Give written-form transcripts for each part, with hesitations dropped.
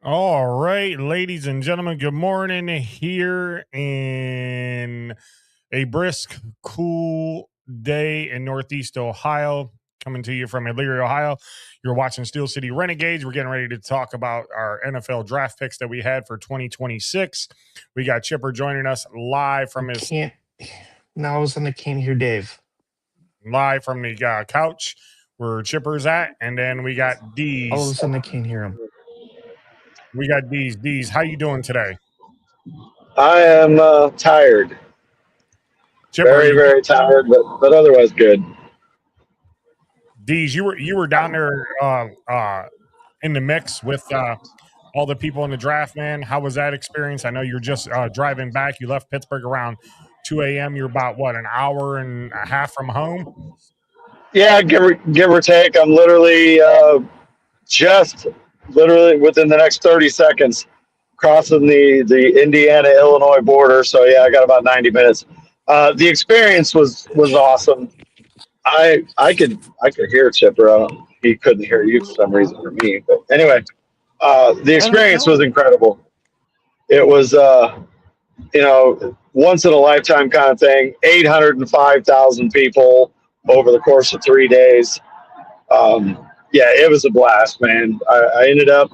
All right, ladies and gentlemen, good morning here in a brisk, cool day in Northeast Ohio. Coming to you from Elyria, Ohio. You're watching Steel City Renegades. We're getting ready to talk about our NFL draft picks that we had for 2026. We got Chipper joining us live from his Can't. Now all of a sudden I can't hear Dave. live from the couch where Chipper's at, and then we got All of a D's. sudden I can't hear him. We got D's. D's, how you doing today? I am tired, Chipper, very, very tired, but otherwise good. D's, you were down there in the mix with all the people in the draft, man. How was that experience? I know you're just driving back. You left Pittsburgh around 2 a.m. You're about an hour and a half from home? Yeah, give or take. I'm literally just literally within the next 30 seconds crossing the Indiana-Illinois border. So yeah, I got about 90 minutes. The experience was awesome. I could hear Chipper. He couldn't hear you for some reason for me. But anyway, the experience was incredible. It was once in a lifetime kind of thing. 805,000 people over the course of 3 days. Yeah, it was a blast, man. I ended up,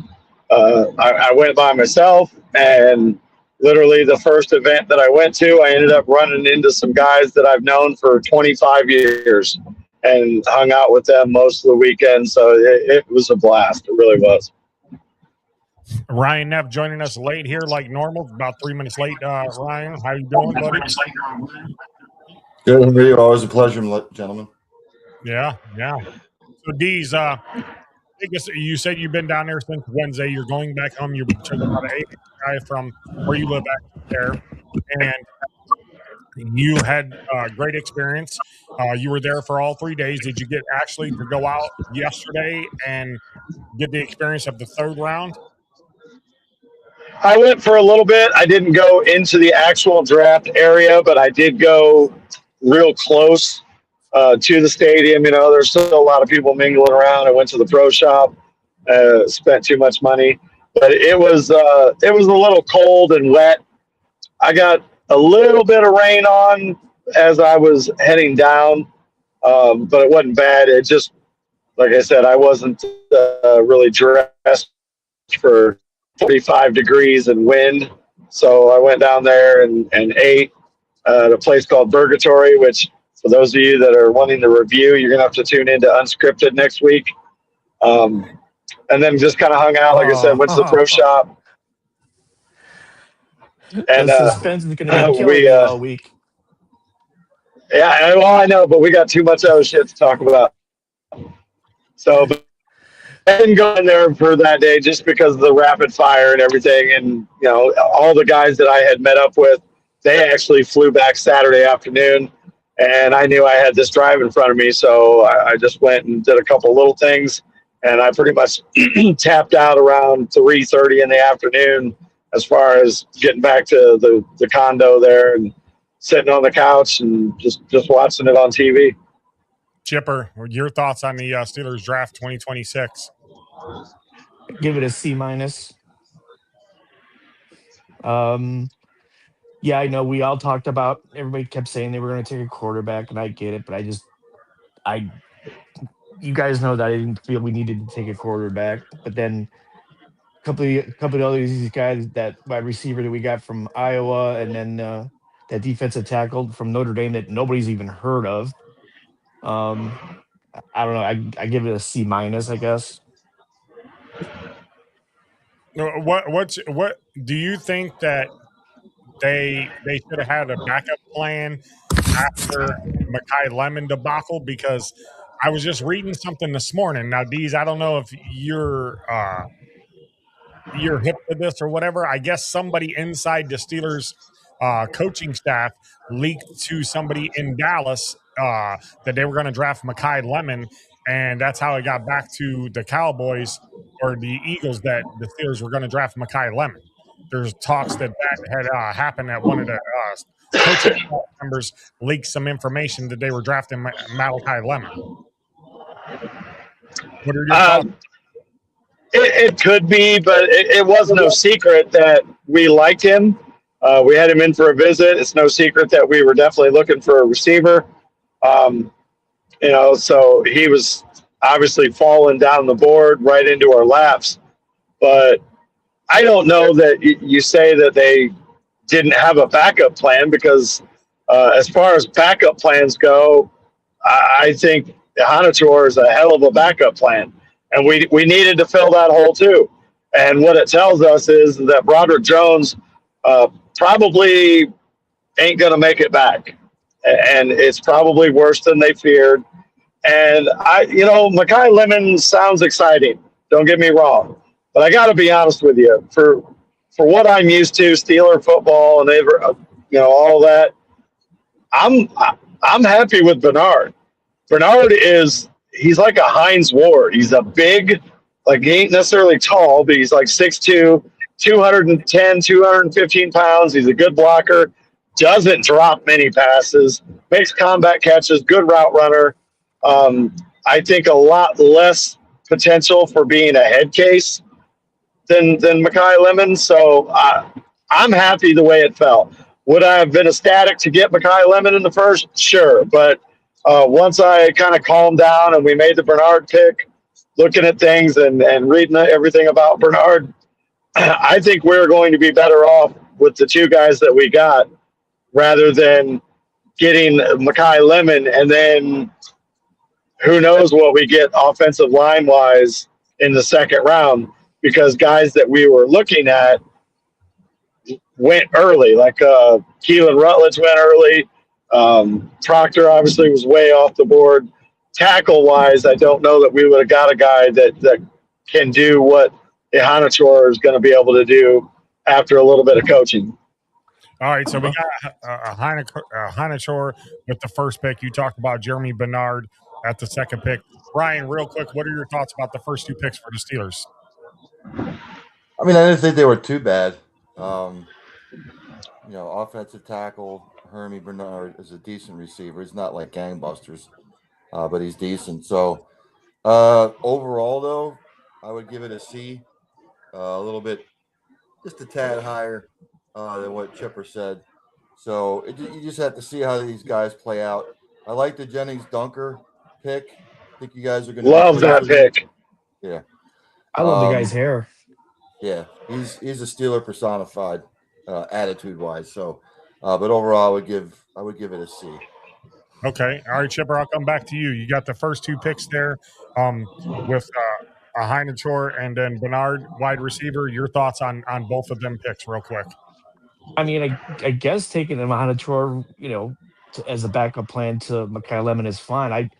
I went by myself, and literally the first event that I went to, I ended up running into some guys that I've known for 25 years and hung out with them most of the weekend. So it was a blast. It really was. Ryan Neff joining us late here like normal, about 3 minutes late. Ryan, how you doing, buddy? Good to you. Always a pleasure, gentlemen. Yeah. So D's, I guess you said you've been down there since Wednesday. You're going back home. You took about an 8 drive from where you live back there, and you had a great experience. You were there for all 3 days. Did you get actually to go out yesterday and get the experience of the third round? I went for a little bit. I didn't go into the actual draft area, but I did go real close to the stadium. There's still a lot of people mingling around. I went to the pro shop, spent too much money, but it was a little cold and wet. I got a little bit of rain on as I was heading down, but it wasn't bad. It just, like I said, I wasn't really dressed for 45 degrees and wind. So I went down there and ate at a place called Burgatory, which for those of you that are wanting to review, you're going to have to tune into Unscripted next week. And then just kind of hung out, like I said, went to the pro shop. And the suspense is going to be killing me all week. Yeah, well, I know, but we got too much other shit to talk about. So I didn't go in there for that day just because of the rapid fire and everything. And, all the guys that I had met up with, they actually flew back Saturday afternoon. And I knew I had this drive in front of me. So I just went and did a couple little things. And I pretty much tapped out around 3:30 in the afternoon as far as getting back to the condo there and sitting on the couch and just watching it on TV. Chipper, your thoughts on the Steelers draft 2026? Give it a C-. Yeah, I know we all talked about, everybody kept saying they were going to take a quarterback, and I get it, but you guys know that I didn't feel we needed to take a quarterback. But then a couple of other these guys, that wide receiver that we got from Iowa, and then that defensive tackle from Notre Dame that nobody's even heard of. I don't know. I give it a C-, I guess. What do you think that they should have had a backup plan after Mekhi Lemon debacle? Because I was just reading something this morning. Now, Deez, I don't know if you're hip to this or whatever. I guess somebody inside the Steelers coaching staff leaked to somebody in Dallas that they were going to draft Mekhi Lemon, and that's how it got back to the Cowboys or the Eagles that the Steelers were going to draft Mekhi Lemon. There's talks that had happened at one of the coaching members leaked some information that they were drafting Malachi Lemon. What are your thoughts? It could be, but it was no secret that we liked him. We had him in for a visit. It's no secret that we were definitely looking for a receiver. So he was obviously falling down the board right into our laps. But I don't know that you say that they didn't have a backup plan, because as far as backup plans go, I think Hanator is a hell of a backup plan. And we needed to fill that hole too. And what it tells us is that Broderick Jones probably ain't going to make it back. And it's probably worse than they feared. And Makai Lemon sounds exciting. Don't get me wrong. But I got to be honest with you. For what I'm used to, Steeler football and all that, I'm happy with Bernard. Bernard he's like a Hines Ward. He's a big, he ain't necessarily tall, but he's like 6'2", 210, 215 pounds. He's a good blocker, doesn't drop many passes, makes combat catches, good route runner. I think a lot less potential for being a head case than Makai Lemon. So I'm happy the way it fell. Would I have been ecstatic to get Makai Lemon in the first? Sure. But once I kind of calmed down and we made the Bernard pick, looking at things and reading everything about Bernard, I think we're going to be better off with the two guys that we got rather than getting Makai Lemon and then who knows what we get offensive line-wise in the second round, because guys that we were looking at went early, like Keelan Rutledge went early. Proctor obviously was way off the board. Tackle-wise, I don't know that we would have got a guy that can do what Ihanator is going to be able to do after a little bit of coaching. All right, so we got Ihanator with the first pick. You talked about Jeremy Bernard at the second pick. Ryan, real quick, what are your thoughts about the first two picks for the Steelers? I mean, I didn't think they were too bad. Offensive tackle, Hermie Bernard is a decent receiver. He's not like gangbusters, but he's decent. So overall, though, I would give it a C, a little bit, just a tad higher than what Chipper said. So you just have to see how these guys play out. I like the Jennings Dunker pick. I think you guys are going to love that pick. Yeah, I love the guy's hair. Yeah, he's a Steeler personified, attitude wise. So, but overall, I would give it a C. Okay, all right, Chipper, I'll come back to you. You got the first two picks there, with Ihanator and then Bernard, wide receiver. Your thoughts on both of them picks, real quick. I mean, I guess taking Ihanator, as a backup plan to Makai Lemon is fine. I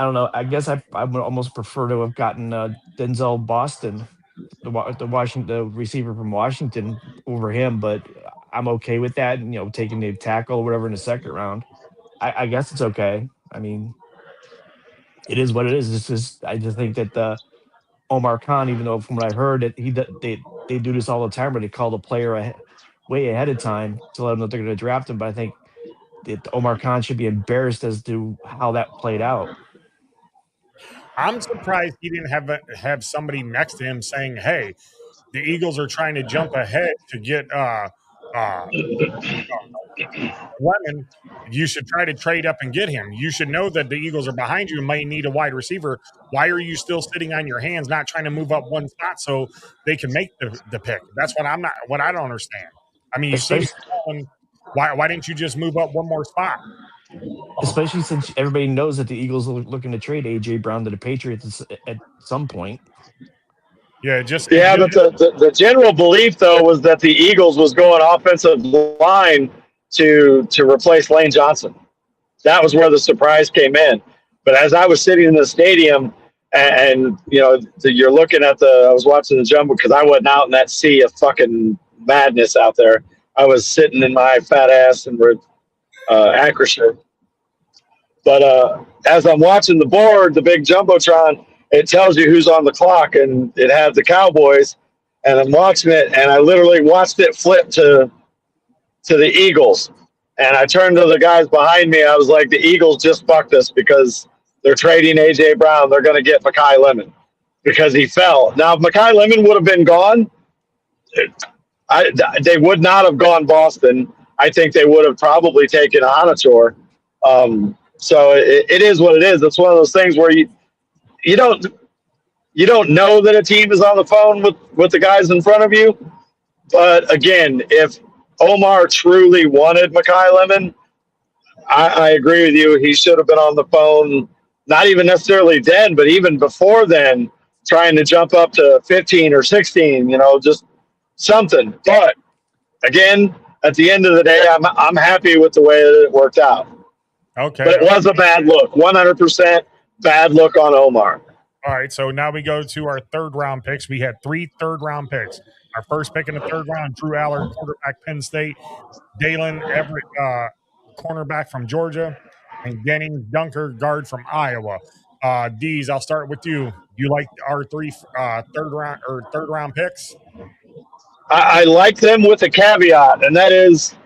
don't know. I guess I would almost prefer to have gotten Denzel Boston, the receiver from Washington, over him. But I'm okay with that. Taking the tackle or whatever in the second round. I guess it's okay. I mean, it is what it is. I just think that Omar Khan, even though from what I heard, that they do this all the time, where they call the player way ahead of time to let them know they're going to draft him. But I think that Omar Khan should be embarrassed as to how that played out. I'm surprised he didn't have somebody next to him saying, "Hey, the Eagles are trying to jump ahead to get Lemon. You should try to trade up and get him. You should know that the Eagles are behind you and might need a wide receiver. Why are you still sitting on your hands, not trying to move up one spot so they can make the pick?" That's what I don't understand. I mean, you see, why didn't you just move up one more spot? Especially since everybody knows that the Eagles are looking to trade A.J. Brown to the Patriots at some point. Yeah, but the general belief, though, was that the Eagles was going offensive line to replace Lane Johnson. That was where the surprise came in. But as I was sitting in the stadium and you're looking at I was watching the jumbo because I wasn't out in that sea of fucking madness out there. I was sitting in my fat ass and Acrisure. But as I'm watching the board, the big Jumbotron, it tells you who's on the clock, and it had the Cowboys, and I'm watching it, and I literally watched it flip to the Eagles. And I turned to the guys behind me. I was like, the Eagles just fucked us because they're trading A.J. Brown. They're going to get Makai Lemon because he fell. Now, if Makai Lemon would have been gone, they would not have gone Boston. I think they would have probably taken Anator. So it is what it is. It's one of those things where you don't know that a team is on the phone with the guys in front of you. But again, if Omar truly wanted Makai Lemon, I agree with you. He should have been on the phone, not even necessarily then, but even before then, trying to jump up to 15 or 16, just something. But again, at the end of the day, I'm happy with the way that it worked out. Okay. But it was a bad look, 100% bad look on Omar. All right, so now we go to our third-round picks. We had 3 third-round picks. Our first pick in the third round, Drew Aller, quarterback, Penn State. Dalen Everett, cornerback from Georgia. And Denny Dunker, guard from Iowa. Dees, I'll start with you. You like our 3 third round picks? I like them with a caveat, and that is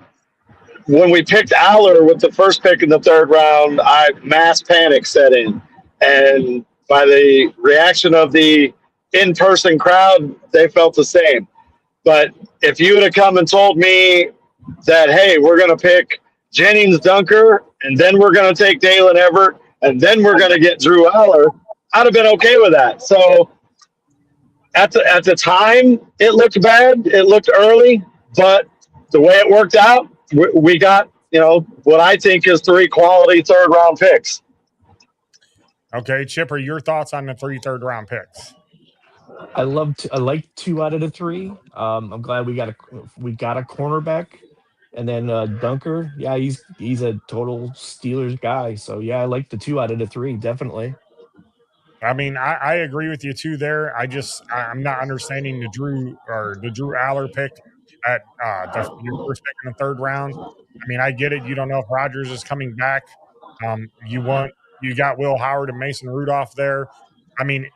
when we picked Aller with the first pick in the third round, mass panic set in. And by the reaction of the in-person crowd, they felt the same. But if you would have come and told me that, hey, we're going to pick Jennings Dunker, and then we're going to take Dalen Everett, and then we're going to get Drew Aller, I'd have been okay with that. So at the time, it looked bad. It looked early, but the way it worked out, we got, what I think is 3 quality third-round picks. Okay, Chipper, your thoughts on the 3 third-round picks? I like 2 out of the 3. I'm glad we got a cornerback, and then Dunker. Yeah, he's a total Steelers guy. So yeah, I like the 2 out of the 3 definitely. I mean, I agree with you too there. I'm not understanding the Drew Aller pick at your first pick in the third round. I mean, I get it. You don't know if Rodgers is coming back. You got Will Howard and Mason Rudolph there. I mean,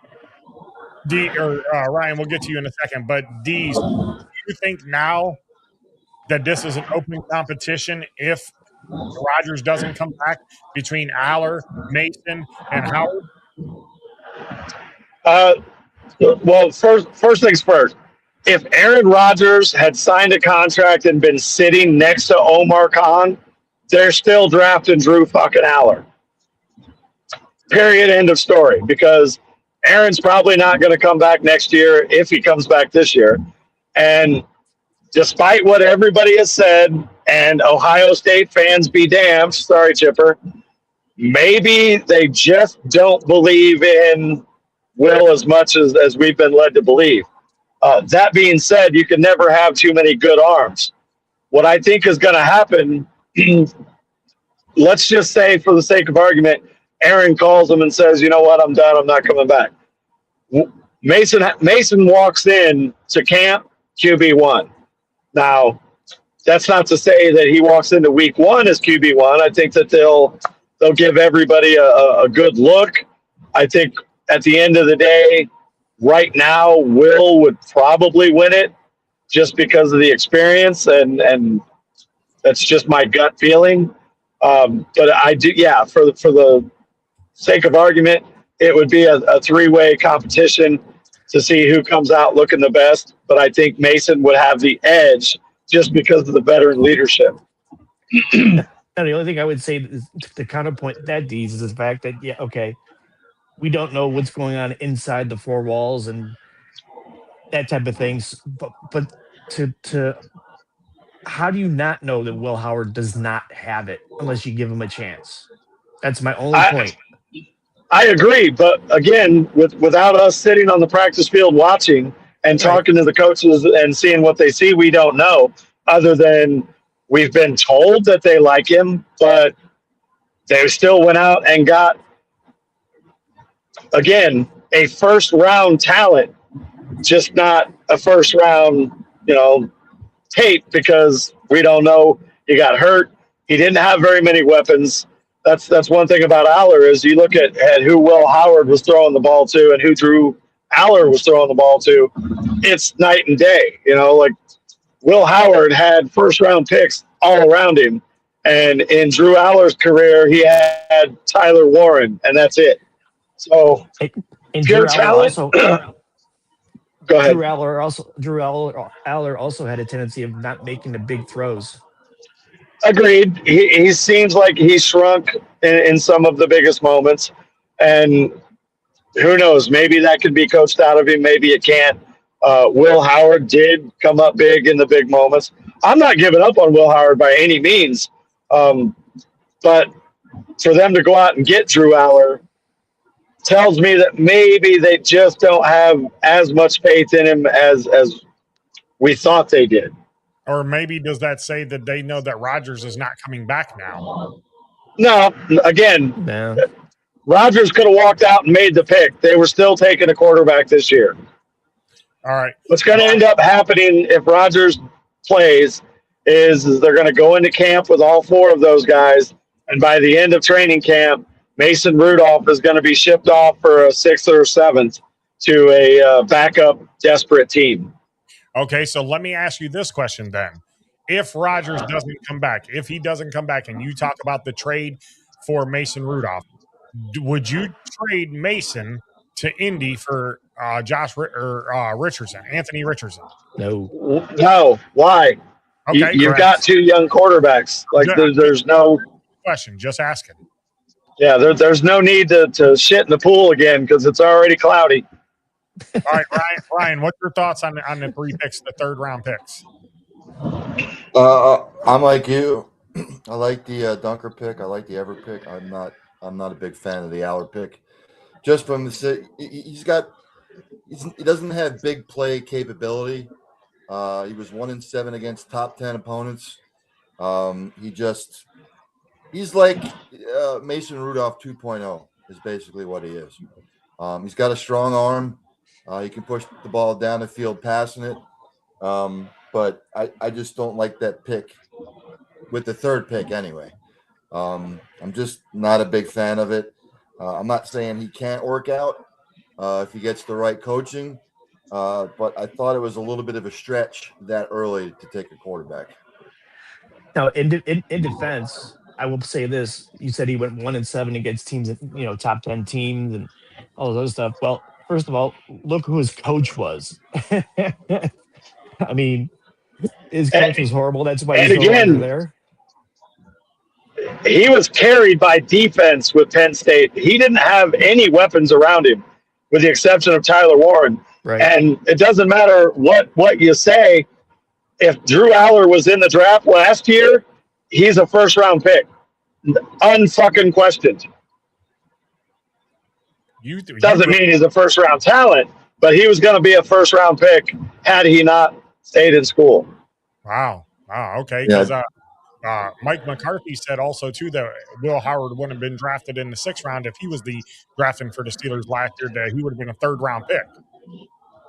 Ryan, we'll get to you in a second. But do you think now that this is an open competition if Rodgers doesn't come back between Aller, Mason, and Howard? Well, first things first. If Aaron Rodgers had signed a contract and been sitting next to Omar Khan, they're still drafting Drew fucking Aller. Period. End of story. Because Aaron's probably not going to come back next year if he comes back this year. And despite what everybody has said, and Ohio State fans be damned, sorry, Chipper, maybe they just don't believe in Will as much as we've been led to believe. That being said, you can never have too many good arms. What I think is going to happen, let's just say for the sake of argument, Aaron calls him and says, you know what, I'm done. I'm not coming back. Mason walks in to camp QB1. Now, that's not to say that he walks into week 1 as QB1. I think that they'll give everybody a good look. I think at the end of the day, right now, Will would probably win it just because of the experience, and that's just my gut feeling. But I do, yeah, for the sake of argument, it would be a 3-way competition to see who comes out looking the best. But I think Mason would have the edge just because of the veteran leadership. And the only thing I would say is to counterpoint that, Dees, is the fact that, yeah, okay, we don't know what's going on inside the 4 walls and that type of things. But to how do you not know that Will Howard does not have it unless you give him a chance? That's my only point. I agree, but again, without us sitting on the practice field watching and talking to the coaches and seeing what they see, we don't know, other than we've been told that they like him, but they still went out and got, again, a first-round talent, just not a first-round, tape, because we don't know. He got hurt. He didn't have very many weapons. That's one thing about Aller is you look at who Will Howard was throwing the ball to and who Drew Aller was throwing the ball to. It's night and day. Like Will Howard had first-round picks all around him, and in Drew Aller's career, he had Tyler Warren, and that's it. So And pure talent. Go ahead. Drew Aller also had a tendency of not making the big throws. Agreed. He seems like he shrunk in some of the biggest moments, and who knows? Maybe that could be coached out of him. Maybe it can't. Will Howard did come up big in the big moments. I'm not giving up on Will Howard by any means, but for them to go out and get Drew Aller tells me that maybe they just don't have as much faith in him as we thought they did. Or maybe does that say that they know that Rodgers is not coming back now? No, again, No. Rodgers could have walked out and made the pick. They were still taking a quarterback this year. All right. What's going to end up happening if Rodgers plays is they're going to go into camp with all four of those guys, and by the end of training camp, Mason Rudolph is going to be shipped off for a 6th or 7th to a backup desperate team. Okay, so let me ask you this question then. If Rodgers doesn't come back, if he doesn't come back, and you talk about the trade for Mason Rudolph, would you trade Mason to Indy for Richardson, Anthony Richardson? No. No. Why? Okay, You've got two young quarterbacks. Like there's no question. Just asking. Yeah, there's no need to shit in the pool again because it's already cloudy. All right, Ryan, what's your thoughts on the 3 picks, the 3rd round picks? I'm like you. I like the Dunker pick. I like the Ever pick. I'm not a big fan of the Aller pick. Just from the he doesn't have big play capability. He was 1-7 against top 10 opponents. He's like Mason Rudolph 2.0 is basically what he is. He's got a strong arm. He can push the ball down the field passing it. But I just don't like that pick with the 3rd pick anyway. I'm just not a big fan of it. I'm not saying he can't work out if he gets the right coaching. But I thought it was a little bit of a stretch that early to take a quarterback. Now, in defense, I will say this: you said he went 1-7 against teams, top 10 teams and all those other stuff. Well, first of all, look who his coach was. I mean, his coach was horrible. That's why he's no longer there. He was carried by defense with Penn State. He didn't have any weapons around him, with the exception of Tyler Warren. Right. And it doesn't matter what you say. If Drew Aller was in the draft last year, he's a 1st-round pick. Unfucking questioned. Doesn't mean he's a 1st-round talent, but he was going to be a 1st-round pick had he not stayed in school. Wow. Okay. Yeah. Because Mike McCarthy said also, too, that Will Howard wouldn't have been drafted in the 6th round if he was the drafting for the Steelers last year. That he would have been a 3rd-round pick.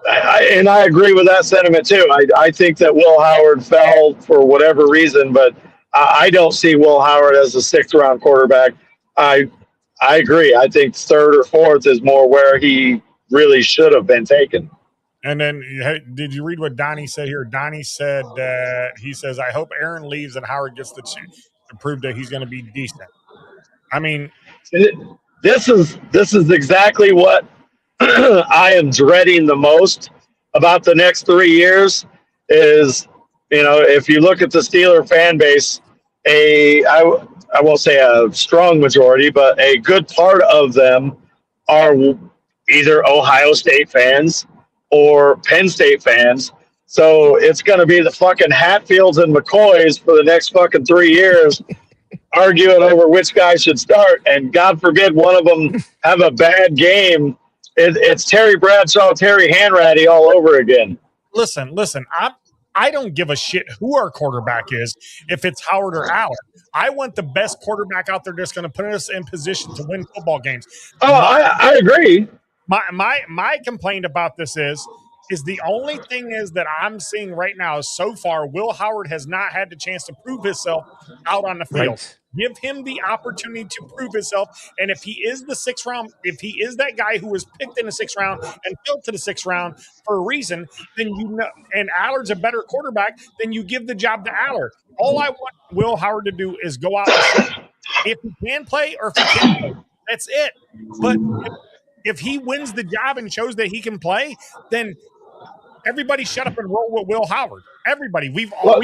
And I agree with that sentiment, too. I think that Will Howard fell for whatever reason, but I don't see Will Howard as a 6th-round quarterback. I agree. I think 3rd or 4th is more where he really should have been taken. And then, did you read what Donnie said here? Donnie said that he says, I hope Aaron leaves and Howard gets the chance to prove that he's going to be decent. I mean, this is exactly what I am dreading the most about the next 3 years is, if you look at the Steeler fan base, I won't say a strong majority, but a good part of them are either Ohio State fans or Penn State fans. So it's going to be the fucking Hatfields and McCoys for the next fucking 3 years arguing over which guy should start. And God forbid one of them have a bad game. It's Terry Bradshaw, Terry Hanratty all over again. Listen, I don't give a shit who our quarterback is, if it's Howard or Aller. I want the best quarterback out there that's going to put us in position to win football games. Oh, I agree. My complaint about this is the only thing is that I'm seeing right now is so far Will Howard has not had the chance to prove himself out on the field. Right. Give him the opportunity to prove himself. And if he is the 6th round, if he is that guy who was picked in the 6th round and built to the 6th round for a reason, then and Aller's a better quarterback, then you give the job to Aller. All I want Will Howard to do is go out and play. If he can play or if he can't play. That's it. But if he wins the job and shows that he can play, then everybody shut up and roll with Will Howard. Everybody. We've all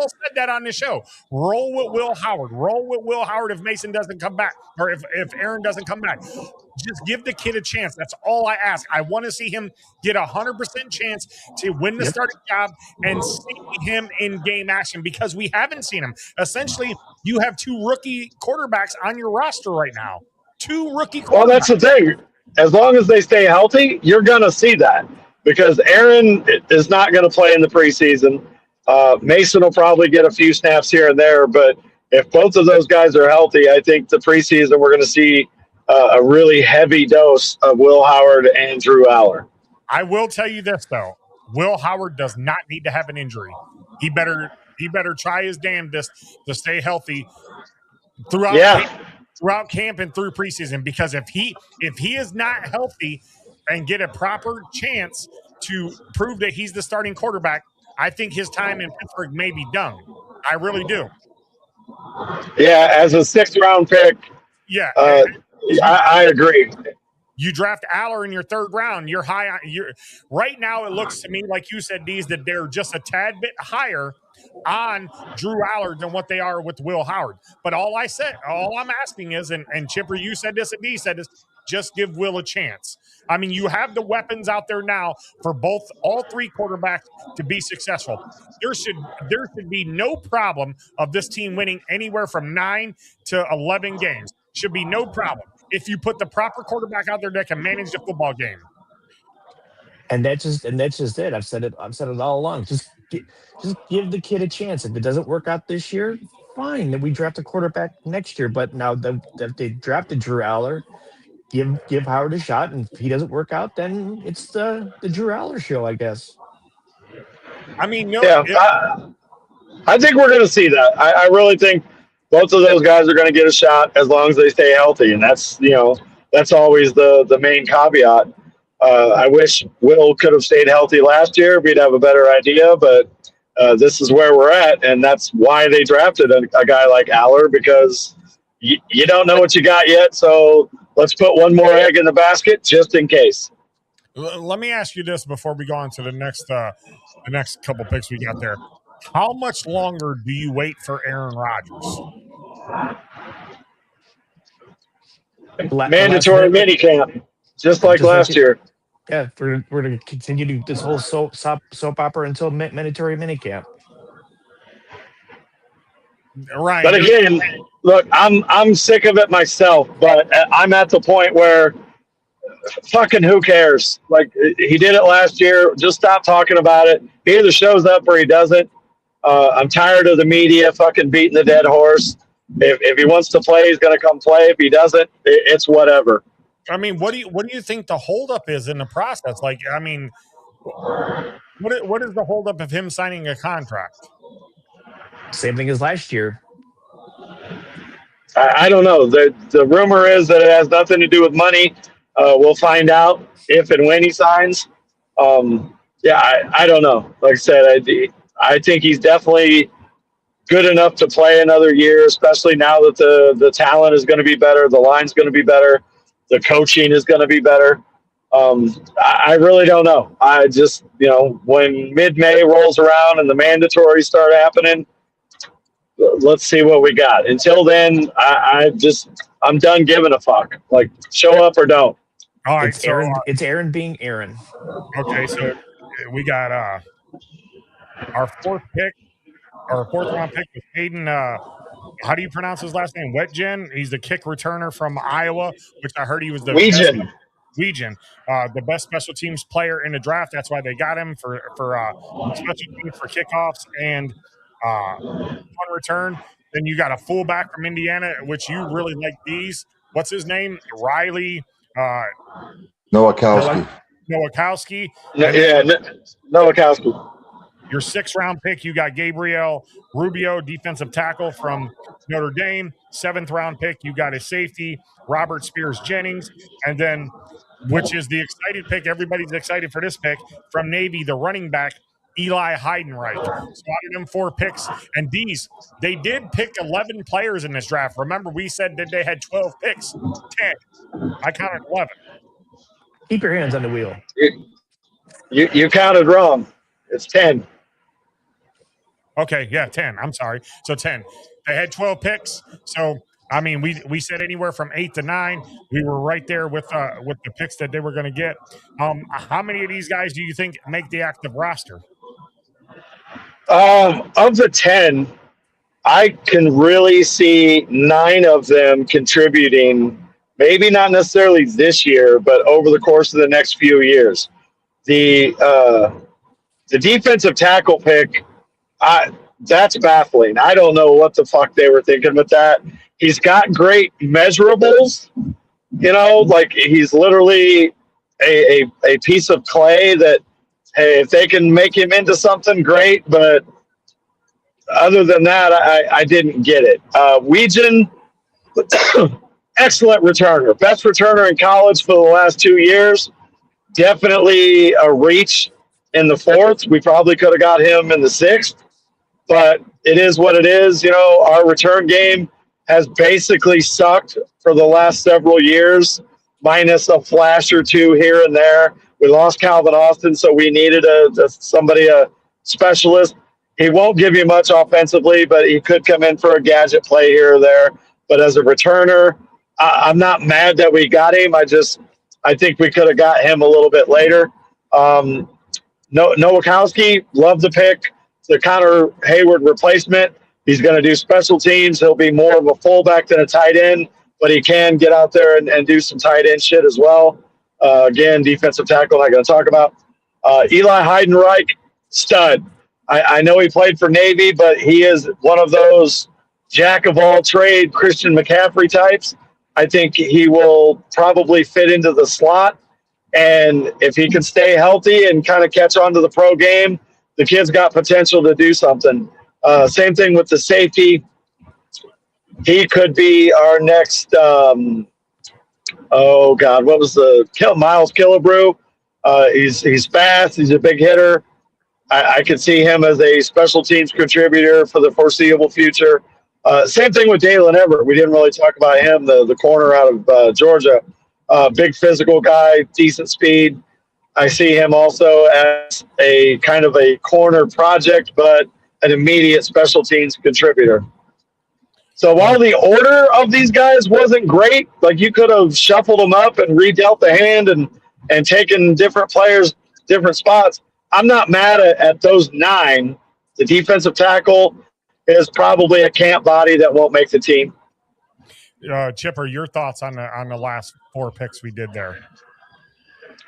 said that on the show. Roll with Will Howard. Roll with Will Howard if Mason doesn't come back, or if Aaron doesn't come back. Just give the kid a chance. That's all I ask. I want to see him get 100% chance to win the starting job and see him in game action, because we haven't seen him. Essentially, you have 2 rookie quarterbacks on your roster right now. 2 rookie quarterbacks. Well, that's the thing. As long as they stay healthy, you're going to see that, because Aaron is not going to play in the preseason. Mason will probably get a few snaps here and there, but if both of those guys are healthy, I think the preseason we're going to see a really heavy dose of Will Howard and Drew Aller. I will tell you this, though. Will Howard does not need to have an injury. He better try his damnedest to stay healthy throughout camp and through preseason, because if he is not healthy and get a proper chance to prove that he's the starting quarterback, I think his time in Pittsburgh may be done. I really do. Yeah, as a 6th-round pick. Yeah. I agree. You draft Aller in your 3rd round. You're high on. Right now, it looks to me like you said, Dees, that they're just a tad bit higher on Drew Aller than what they are with Will Howard. But all I'm asking is, and Chipper, you said this, and Dees said this, just give Will a chance. I mean, you have the weapons out there now for all 3 quarterbacks to be successful. There should be no problem of this team winning anywhere from 9 to 11 games. Should be no problem if you put the proper quarterback out there that can manage the football game. And that's just it. I've said it all along. Just give the kid a chance. If it doesn't work out this year, fine. Then we draft a quarterback next year. But now that they drafted Drew Aller, give Howard a shot. And if he doesn't work out, then it's the Drew Aller show, I guess. I mean, I think we're going to see that. I really think both of those guys are going to get a shot as long as they stay healthy, and that's always the main caveat. I wish Will could have stayed healthy last year. We'd have a better idea, but this is where we're at, and that's why they drafted a guy like Aller, because you don't know what you got yet, so let's put one more egg in the basket just in case. Let me ask you this before we go on to the next couple picks we got there. How much longer do you wait for Aaron Rodgers? Mandatory minicamp, just like last year. Yeah, we're going to continue to this whole soap opera until mandatory minicamp. Right. But again, look, I'm sick of it myself, but I'm at the point where fucking who cares? Like, he did it last year. Just stop talking about it. He either shows up or he doesn't. I'm tired of the media fucking beating the dead horse. If he wants to play, he's going to come play. If he doesn't, it's whatever. I mean, what do you think the holdup is in the process? Like, I mean, what is the holdup of him signing a contract? Same thing as last year. I don't know. The rumor is that it has nothing to do with money. We'll find out if and when he signs. I don't know. Like I said, I think he's definitely good enough to play another year, especially now that the talent is going to be better, the line's going to be better, the coaching is going to be better. I really don't know. I just, when mid-May rolls around and the mandatories start happening, let's see what we got. Until then, I'm done giving a fuck. Like, show up or don't. All right, it's Aaron being Aaron. Okay, so we got our 4th pick, our 4th round pick was Hayden. How do you pronounce his last name? Wetjen. He's the kick returner from Iowa, which I heard he was the Weegen, the best special teams player in the draft. That's why they got him for special teams, for kickoffs and punt return. Then you got a fullback from Indiana, which you really like these. What's his name? Riley Nowakowski. Nowakowski. Nowakowski. Your 6th round pick, you got Gabriel Rubio, defensive tackle from Notre Dame. 7th round pick, you got a safety, Robert Spears Jennings. And then, which is the excited pick, everybody's excited for this pick, from Navy, the running back, Eli Heidenreich. So out of them 4 picks, and they did pick 11 players in this draft. Remember, we said that they had 12 picks. 10. I counted 11. Keep your hands on the wheel. You counted wrong. It's 10. Okay, yeah, 10. I'm sorry. So 10. They had 12 picks. So I mean, we said anywhere from 8 to 9. We were right there with the picks that they were going to get. How many of these guys do you think make the active roster? Of the 10, I can really see 9 of them contributing. Maybe not necessarily this year, but over the course of the next few years. The defensive tackle pick, that's baffling. I don't know what the fuck they were thinking with that. He's got great measurables, like he's literally a piece of clay that, hey, if they can make him into something, great. But other than that, I didn't get it. Weejan, excellent returner. Best returner in college for the last 2 years. Definitely a reach in the 4th. We probably could have got him in the 6th. But it is what it is. Our return game has basically sucked for the last several years, minus a flash or two here and there. We lost Calvin Austin, so we needed a specialist. He won't give you much offensively, but he could come in for a gadget play here or there. But as a returner, I'm not mad that we got him. I think we could have got him a little bit later. Nowakowski, love the pick. The Connor Hayward replacement. He's going to do special teams. He'll be more of a fullback than a tight end, but he can get out there and do some tight end shit as well. Again, defensive tackle, not going to talk about. Eli Heidenreich, stud. I know he played for Navy, but he is one of those jack-of-all-trade Christian McCaffrey types. I think he will probably fit into the slot, and if he can stay healthy and kind of catch on to the pro game, the kid's got potential to do something. Same thing with the safety. He could be our next, what was Miles Killebrew. He's fast. He's a big hitter. I could see him as a special teams contributor for the foreseeable future. Same thing with Dalen Everett. We didn't really talk about him, the corner out of Georgia. Big physical guy, decent speed. I see him also as a kind of a corner project, but an immediate special teams contributor. So while the order of these guys wasn't great, like you could have shuffled them up and redealt the hand and taken different players, different spots, I'm not mad at those 9. The defensive tackle is probably a camp body that won't make the team. Chipper, your thoughts on the last 4 picks we did there?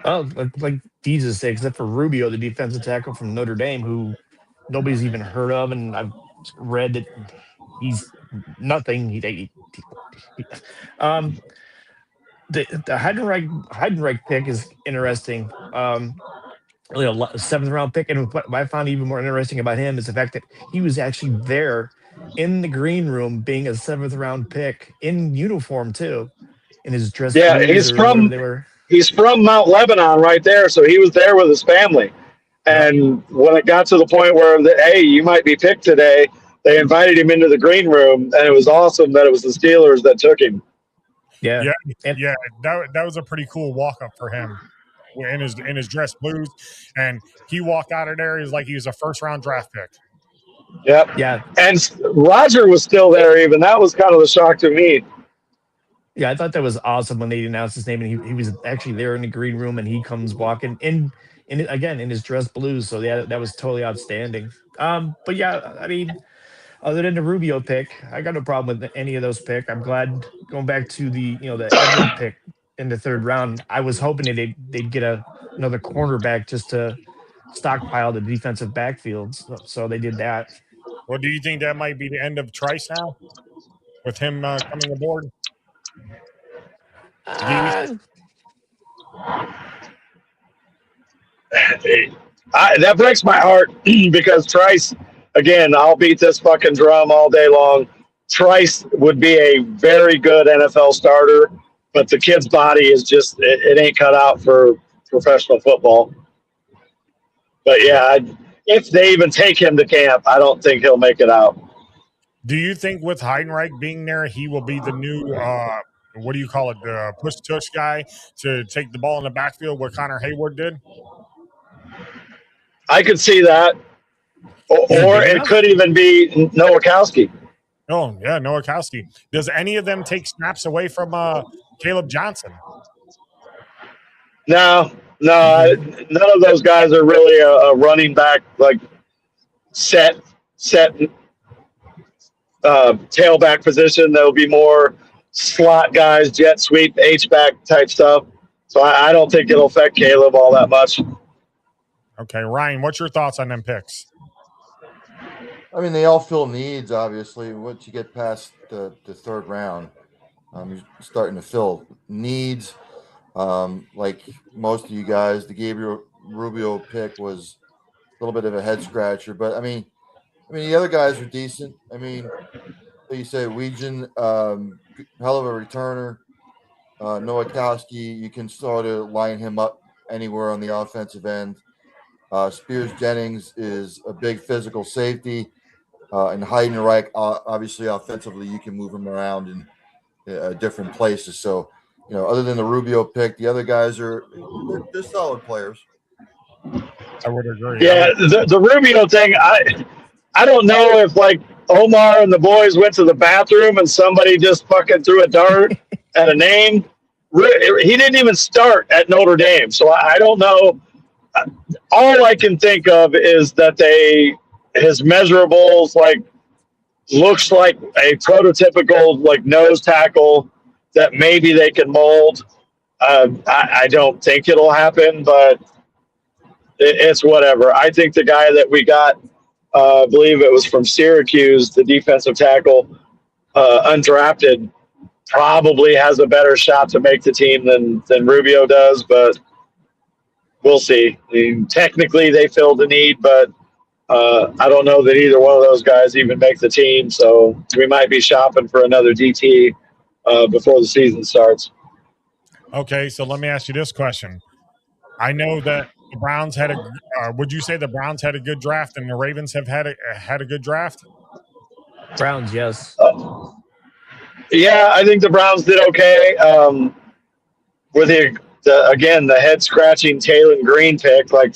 Oh, like Jesus said, except for Rubio, the defensive tackle from Notre Dame, who nobody's even heard of, and I've read that he's nothing. The Heidenreich pick is interesting. Really a 7th round pick, and what I found even more interesting about him is the fact that he was actually there in the green room, being a 7th round pick in uniform too, in his dress. Yeah, he's from Mount Lebanon right there, so he was there with his family. And when it got to the point where, hey, you might be picked today, they invited him into the green room, and it was awesome that it was the Steelers that took him. Yeah. That was a pretty cool walk up for him in his dress blues, and he walked out of there. He was like he was a 1st round draft pick. Yep. Yeah. And Roger was still there. Even that was kind of a shock to me. Yeah, I thought that was awesome when they announced his name, and he was actually there in the green room, and he comes walking in his dress blues. So yeah, that was totally outstanding. But yeah, I mean, other than the Rubio pick, I got no problem with any of those picks. I'm glad going back to the Edward pick in the 3rd round. I was hoping that they'd get another cornerback just to stockpile the defensive backfields. So they did that. Well, do you think that might be the end of Trice now, with him coming aboard? That breaks my heart because Trice, again, I'll beat this fucking drum all day long. Trice would be a very good NFL starter, but the kid's body is just, it ain't cut out for professional football. But yeah, if they even take him to camp, I don't think he'll make it out. Do you think with Heidenreich being there, he will be the new what do you call it, the push tush guy to take the ball in the backfield, what Connor Hayward did? I could see that. Or it could even be Nowakowski. Oh, yeah, Nowakowski. Does any of them take snaps away from Caleb Johnson? No, none of those guys are really a running back, like set tailback position. There'll be more slot guys, jet sweep, H-back type stuff. So I don't think it'll affect Caleb all that much. Okay, Ryan, what's your thoughts on them picks? I mean, they all fill needs, obviously. Once you get past the third round, you're starting to fill needs. Like most of you guys, the Gabriel Rubio pick was a little bit of a head scratcher. But, I mean, the other guys are decent. I mean, like you say, Weegan, hell of a returner. Nowakowski, you can sort of line him up anywhere on the offensive end. Spears Jennings is a big physical safety. And Heidenreich, obviously, offensively, you can move him around in different places. So, other than the Rubio pick, the other guys they're solid players. I would agree. Yeah, the Rubio thing, I don't know if, like, Omar and the boys went to the bathroom and somebody just fucking threw a dart at a name. He didn't even start at Notre Dame, so I don't know. All I can think of is that his measurables, like, looks like a prototypical, like, nose tackle that maybe they can mold. I don't think it'll happen, but it's whatever. I think the guy that we got, I believe it was from Syracuse, the defensive tackle, undrafted, probably has a better shot to make the team than Rubio does, but we'll see. I mean, technically they filled the need, but I don't know that either one of those guys even make the team, so we might be shopping for another DT before the season starts. Okay, so let me ask you this question. I know that the Browns had would you say the Browns had a good draft and the Ravens have had a good draft? Browns, yes. Yeah, I think the Browns did okay. With the head scratching Taylor Green pick, like,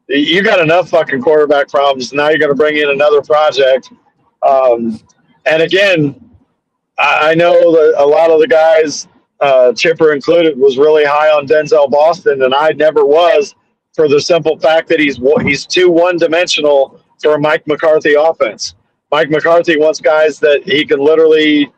you got enough fucking quarterback problems. Now you're going to bring in another project. And again, I know that a lot of the guys, Chipper included, was really high on Denzel Boston, and I never was, for the simple fact that he's too one-dimensional for a Mike McCarthy offense. Mike McCarthy wants guys that he can literally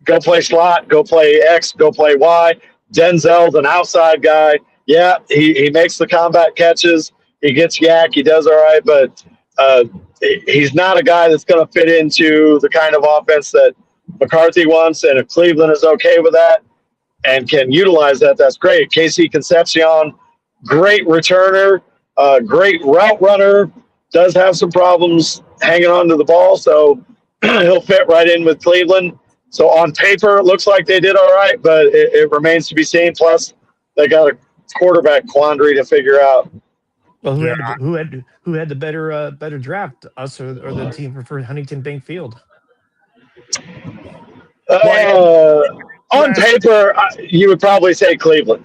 go play slot, go play X, go play Y. Denzel's an outside guy. Yeah, he makes the combat catches. He gets yak. He does all right, but he's not a guy that's going to fit into the kind of offense that McCarthy wants. And if Cleveland is okay with that and can utilize that, that's great. Casey Concepcion, great returner, great route runner, does have some problems hanging on to the ball, so he'll fit right in with Cleveland. So on paper, it looks like they did all right, but it remains to be seen. Plus, they got a quarterback quandary to figure out. Well, who had the better draft, us or the team for Huntington Bank Field? On paper, you would probably say Cleveland.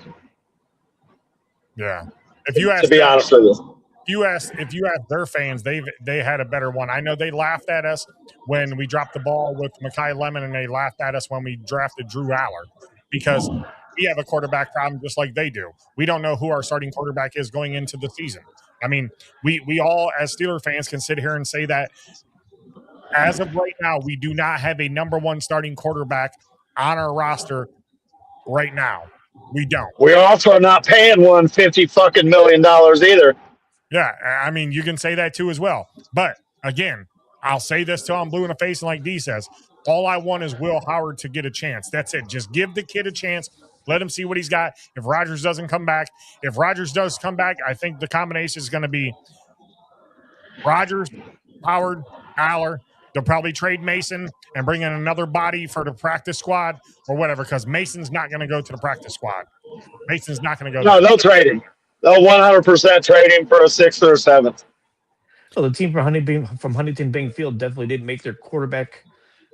Yeah, if you ask, to be honest with you. If you ask their fans, they had a better one. I know they laughed at us when we dropped the ball with Makai Lemon, and they laughed at us when we drafted Drew Aller, because we have a quarterback problem just like they do. We don't know who our starting quarterback is going into the season. I mean, we all, as Steeler fans, can sit here and say that as of right now, we do not have a number one starting quarterback on our roster right now. We don't. We're also not paying $150 million either. Yeah, I mean, you can say that too as well. But again, I'll say this till I'm blue in the face, and like D says, all I want is Will Howard to get a chance. That's it. Just give the kid a chance. Let him see what he's got. If Rodgers doesn't come back, if Rodgers does come back, I think the combination is going to be Rodgers, Howard, Aller. They'll probably trade Mason and bring in another body for the practice squad or whatever, because Mason's not going to go to the practice squad. Mason's not going to go. No, they'll trade him. They'll 100% trade him for a 6th or 7th. So the team from Huntington Bank Field definitely didn't make their quarterback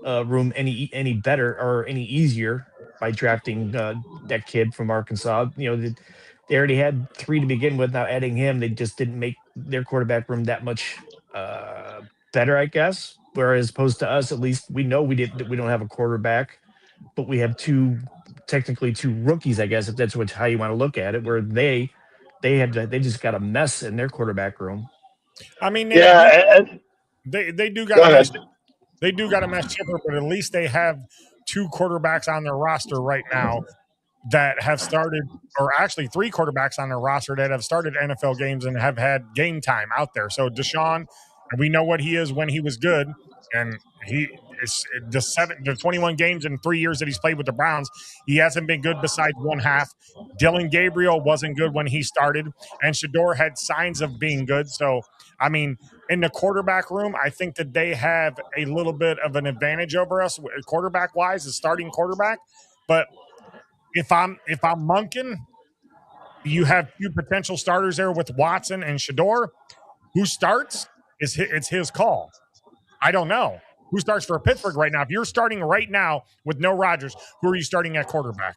room any better or any easier by drafting that kid from Arkansas. They already had 3 to begin with. Now adding him, they just didn't make their quarterback room that much better, I guess. Whereas opposed to us, at least we know we don't have a quarterback, but we have technically two rookies, I guess, if that's how you want to look at it. Where they just got a mess in their quarterback room. I mean, Yeah, they do go got a mess. ahead. They do got a mess chipper, but at least they have 2 quarterbacks on their roster right now that have started, or actually 3 quarterbacks on their roster that have started NFL games and have had game time out there. So Deshaun, we know what he is when he was good, and he is the 21 games in 3 years that he's played with the Browns. He hasn't been good besides one half. Dylan Gabriel wasn't good when he started, and Shador had signs of being good. So, I mean, in the quarterback room, I think that they have a little bit of an advantage over us quarterback wise, the starting quarterback. But if I'm Monken, you have 2 potential starters there with Watson and Shador. Who starts? It's his call. I don't know. Who starts for Pittsburgh right now? If you're starting right now with no Rodgers, who are you starting at quarterback?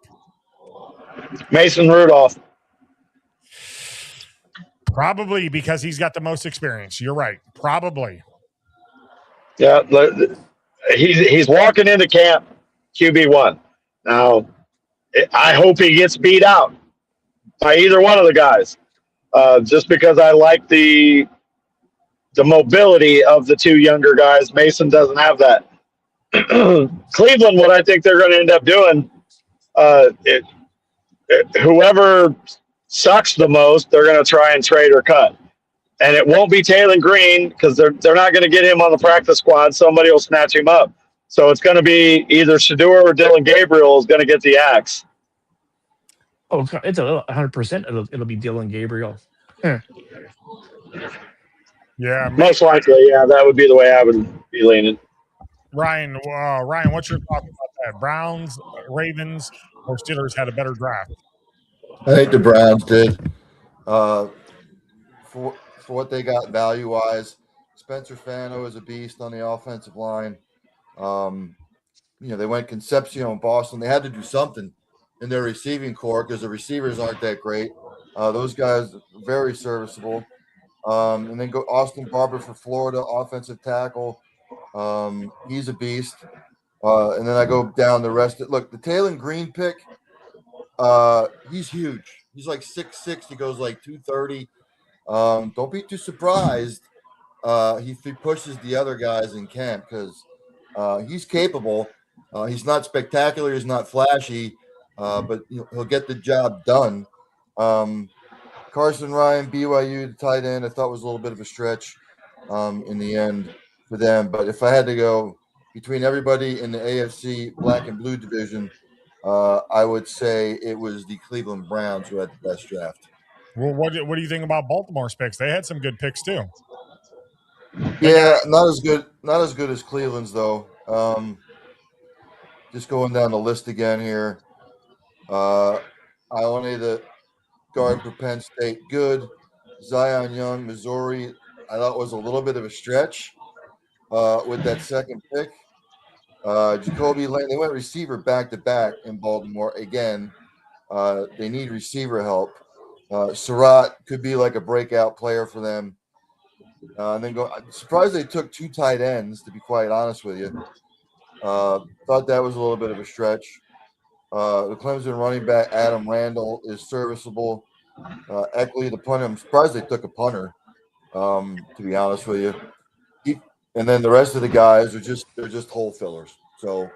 Mason Rudolph. Probably because he's got the most experience. You're right. Probably. Yeah, he's walking into camp QB1. Now, I hope he gets beat out by either one of the guys, just because I like the mobility of the 2 younger guys. Mason doesn't have that. Cleveland, what I think they're going to end up doing, whoever sucks the most, they're going to try and trade or cut. And it won't be Taylor Green because they're not going to get him on the practice squad. Somebody will snatch him up. So it's going to be either Shador or Dylan Gabriel is going to get the axe. Oh, it's 100%. It'll be Dylan Gabriel. Yeah, most likely. Yeah, that would be the way I would be leaning. Ryan, what's your thought about that? Browns, Ravens, or Steelers had a better draft? I think the Browns did. For what they got value wise, Spencer Fano is a beast on the offensive line. They went Concepcion and Boston. They had to do something in their receiving core because the receivers aren't that great. Those guys very serviceable. And then go Austin Barber for Florida, offensive tackle. He's a beast. And then I go down the rest. Look, the Taylor Green pick, he's huge. He's like 6'6". He goes like 230. Don't be too surprised if he pushes the other guys in camp because he's capable. He's not spectacular. He's not flashy, but he'll get the job done. Carson Ryan, BYU, the tight end, I thought was a little bit of a stretch in the end for them. But if I had to go between everybody in the AFC black and blue division, I would say it was the Cleveland Browns who had the best draft. Well, what do you think about Baltimore's picks? They had some good picks too. Yeah, not as good as Cleveland's though. Just going down the list again here. Ioane, the guard for Penn State, good. Zion Young, Missouri, I thought was a little bit of a stretch with that second pick. Jacoby Lane, they went receiver back-to-back in Baltimore. Again, they need receiver help. Surratt could be like a breakout player for them. And then I'm surprised they took 2 tight ends, to be quite honest with you. Thought that was a little bit of a stretch. The Clemson running back, Adam Randall, is serviceable. Eckley, the punter, I'm surprised they took a punter, to be honest with you. And then the rest of the guys they're just hole fillers. So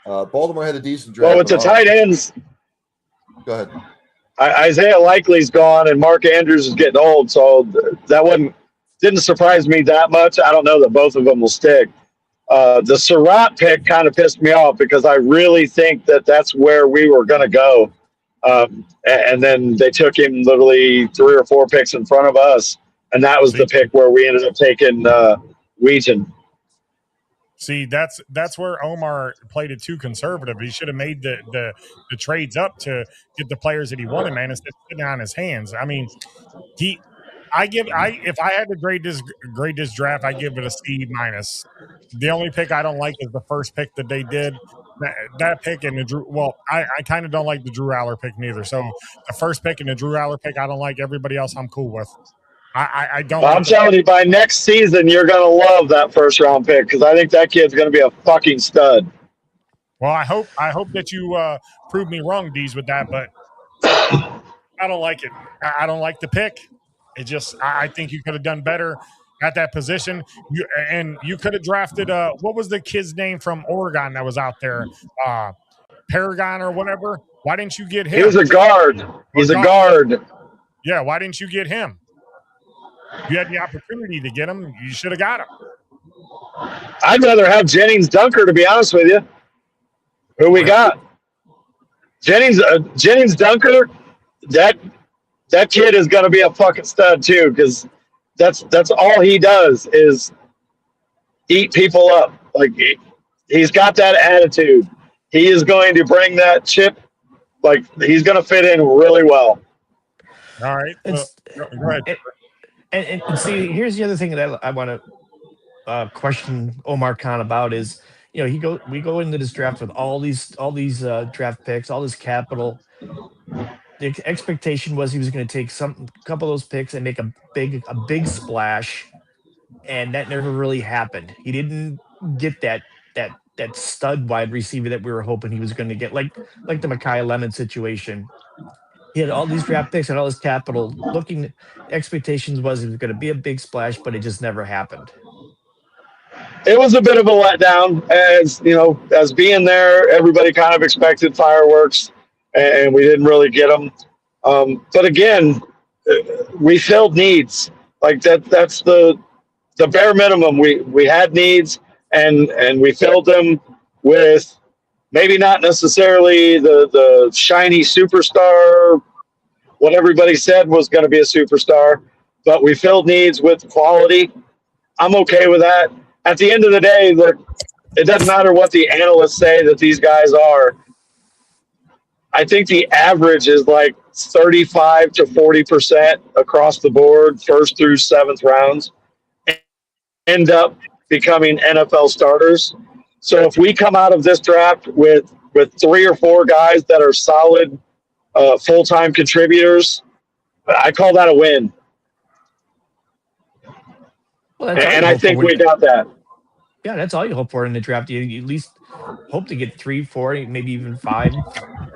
Baltimore had a decent draft. Well, with the tight ends, go ahead. Isaiah Likely's gone and Mark Andrews is getting old, so that didn't surprise me that much. I don't know that both of them will stick. The Surratt pick kind of pissed me off because I really think that that's where we were going to go. And then they took him literally 3 or 4 picks in front of us, and that was the pick where we ended up taking Wheaton. See, that's where Omar played it too conservative. He should have made the trades up to get the players that he wanted, man, instead of sitting on his hands. I mean, if I had to grade this draft, I give it a C minus. The only pick I don't like is the first pick that they did. That pick and the Drew. Well, I kind of don't like the Drew Aller pick neither. So the first pick and the Drew Aller pick, I don't like. Everybody else, I'm cool with. I don't. I'm telling you, by next season, you're gonna love that first round pick because I think that kid's gonna be a fucking stud. Well, I hope that you prove me wrong, Deez, with that, but I don't like it. I don't like the pick. It just I think you could have done better at that position. You could have drafted what was the kid's name from Oregon that was out there? Paragon or whatever. Why didn't you get him? He was a guard. He's a guard. Yeah, why didn't you get him? You had the opportunity to get him. You should have got him. I'd rather have Jennings Dunker, to be honest with you. Who we got? Jennings Dunker. That kid is going to be a fucking stud too, because that's all he does is eat people up. Like he's got that attitude. He is going to bring that chip. Like he's going to fit in really well. All right. Go ahead. And see, here's the other thing that I want to question Omar Khan about is, we go into this draft with all these draft picks, all this capital. The expectation was he was going to take a couple of those picks and make a big splash, and that never really happened. He didn't get that stud wide receiver that we were hoping he was going to get, like the Makai Lemon situation. He had all these draft picks and all this capital. Expectations was it was going to be a big splash, but it just never happened. It was a bit of a letdown, as being there, everybody kind of expected fireworks, and we didn't really get them. But again, we filled needs. Like that's the bare minimum. We had needs, and we filled them with maybe not necessarily the shiny superstar, what everybody said was going to be a superstar, but we filled needs with quality. I'm okay with that. At the end of the day, it doesn't matter what the analysts say that these guys are. I think the average is like 35 to 40% across the board, first through seventh rounds, end up becoming NFL starters. So if we come out of this draft with 3 or 4 guys that are solid full-time contributors, I call that a win. Well, and I think we got that. Yeah, that's all you hope for in the draft. You at least hope to get 3, 4, maybe even 5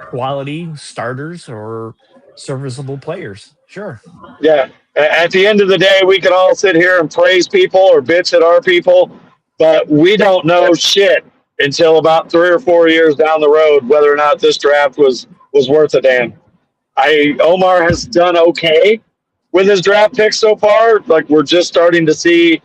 quality starters or serviceable players. Sure. Yeah. At the end of the day, we can all sit here and praise people or bitch at our people, but we don't know shit until about 3 or 4 years down the road whether or not this draft was worth a damn. Omar has done okay with his draft picks so far. Like we're just starting to see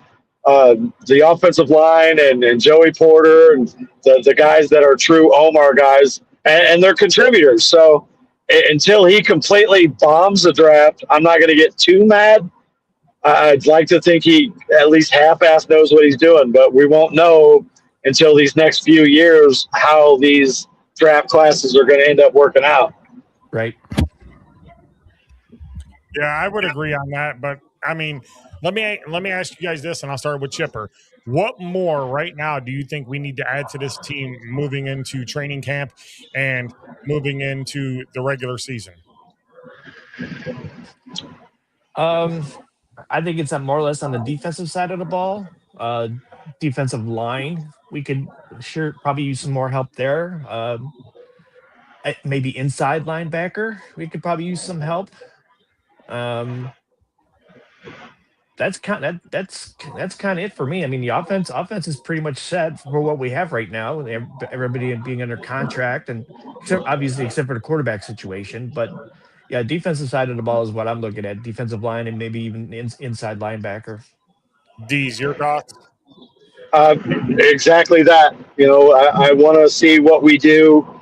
the offensive line and Joey Porter and the guys that are true Omar guys, and they're contributors. So until he completely bombs the draft, I'm not going to get too mad. I'd like to think he at least half-assed knows what he's doing, but we won't know until these next few years how these draft classes are going to end up working out. Right. Yeah, I would agree on that, but I mean, let me ask you guys this, and I'll start with Chipper. What more right now do you think we need to add to this team moving into training camp and moving into the regular season? I think it's more or less on the defensive side of the ball. Defensive line, we could probably use some more help there. Maybe inside linebacker, we could probably use some help. That's kind of it for me. I mean, the offense is pretty much set for what we have right now. Everybody being under contract, and except for the quarterback situation. But yeah, defensive side of the ball is what I'm looking at. Defensive line and maybe even inside linebacker. D's, your thoughts? Exactly that. I want to see what we do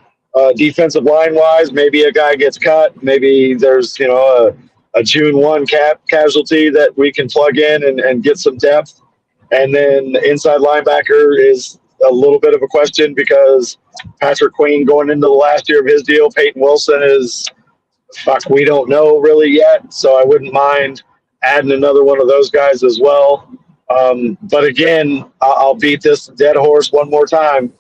defensive line wise. Maybe a guy gets cut. Maybe there's a June 1 casualty that we can plug in and get some depth. And then inside linebacker is a little bit of a question because Patrick Queen going into the last year of his deal, Peyton Wilson is, we don't know really yet. So I wouldn't mind adding another one of those guys as well. But again, I'll beat this dead horse one more time.